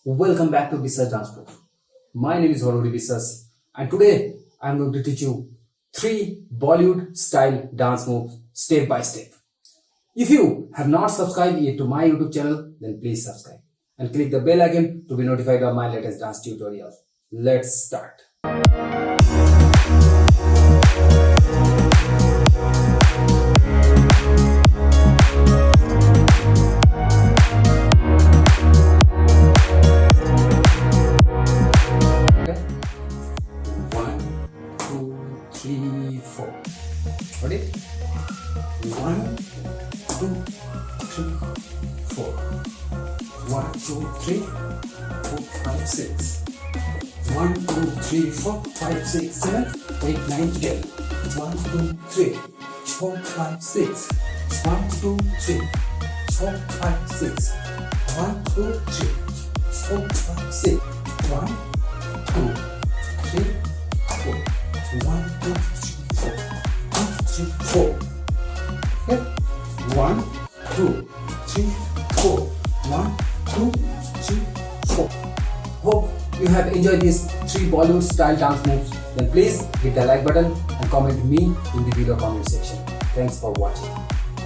Welcome back to Biswas Dancefloor. My name is Harahari Biswas and today I am going to teach you 3 Bollywood style dance moves step by step. If you have not subscribed yet to my YouTube channel, then please subscribe and click the bell icon to be notified of my latest dance tutorials. Let's start. Ready? 1, 2, 3, 4. 1, 2, 3, 4, 5, 6. 1, 2, 3, 4, 5, 6, 7, 8, 9, 10. 1, 2, 3, 4, 5, 6. 1, 2, 3, 4, 5, 6. 1, 2, 3, 4, 5, 6. 1, 2, 3, 4. 1, 2, 3, 4. Okay. 1, 2, 3, 4. 1, 2, 3, 4. Hope you have enjoyed these 3 Bollywood style dance moves. Then please hit the like button and comment me in the video comment section. Thanks for watching.